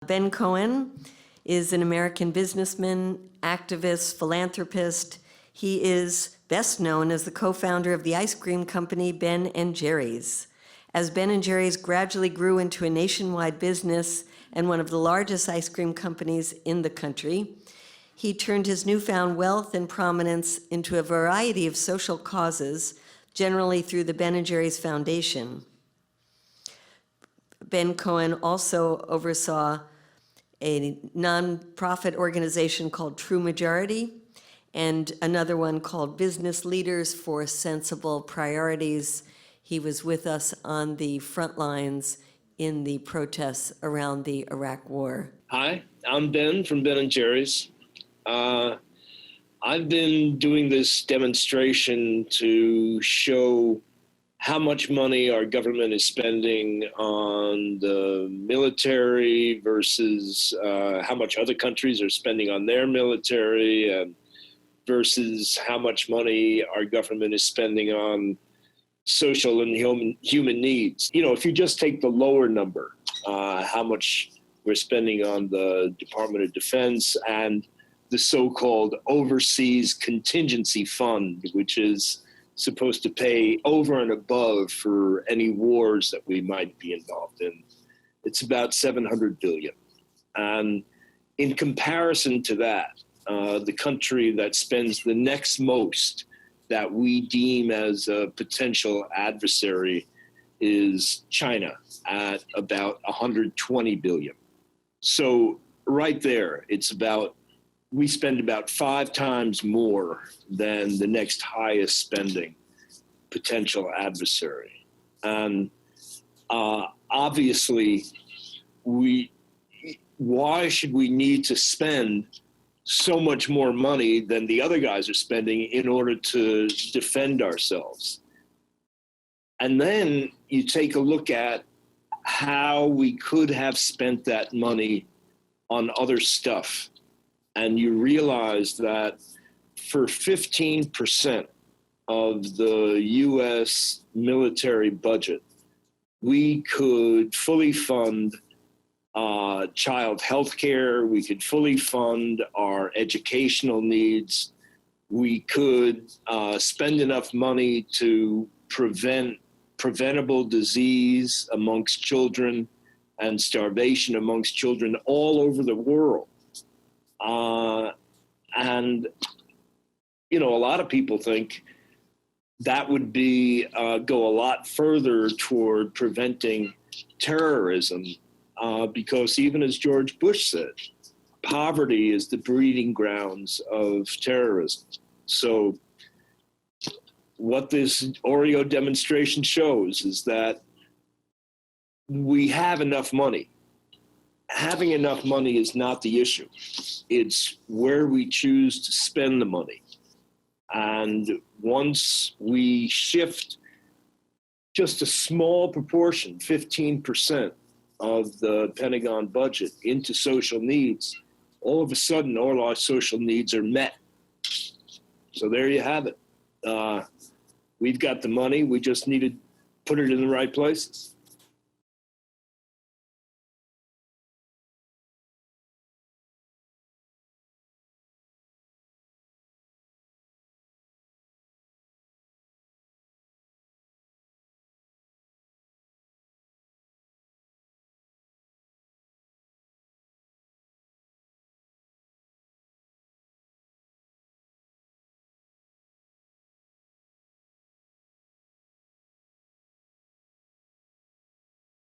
Ben Cohen is an American businessman, activist, philanthropist. He is best known as the co-founder of the ice cream company Ben & Jerry's. As Ben & Jerry's gradually grew into a nationwide business and one of the largest ice cream companies in the country, he turned his newfound wealth and prominence into a variety of social causes, generally through the Ben & Jerry's Foundation. Ben Cohen also oversaw a nonprofit organization called True Majority and another one called Business Leaders for Sensible Priorities. He was with us on the front lines in the protests around the Iraq War. Hi, I'm Ben from Ben & Jerry's. I've been doing this demonstration to show how much money our government is spending on the military versus how much other countries are spending on their military versus how much money our government is spending on social and human needs. You know, if you just take the lower number, how much we're spending on the Department of Defense and the so-called Overseas Contingency Fund, which is supposed to pay over and above for any wars that we might be involved in. It's about $700 billion. And in comparison to that, the country that spends the next most that we deem as a potential adversary is China at about $120 billion. So right there, we spend about 5 times more than the next highest spending potential adversary. And obviously, why should we need to spend so much more money than the other guys are spending in order to defend ourselves? And then you take a look at how we could have spent that money on other stuff. And you realize that for 15% of the US military budget, we could fully fund child health care, we could fully fund our educational needs, we could spend enough money to prevent preventable disease amongst children and starvation amongst children all over the world. And, you know, a lot of people think that would go a lot further toward preventing terrorism, because even as George Bush said, poverty is the breeding grounds of terrorism. So what this Oreo demonstration shows is that we have enough money. Having enough money is not the issue. It's where we choose to spend the money. And once we shift just a small proportion, 15% of the Pentagon budget into social needs, all of a sudden all our social needs are met. So there you have it. We've got the money, we just need to put it in the right places.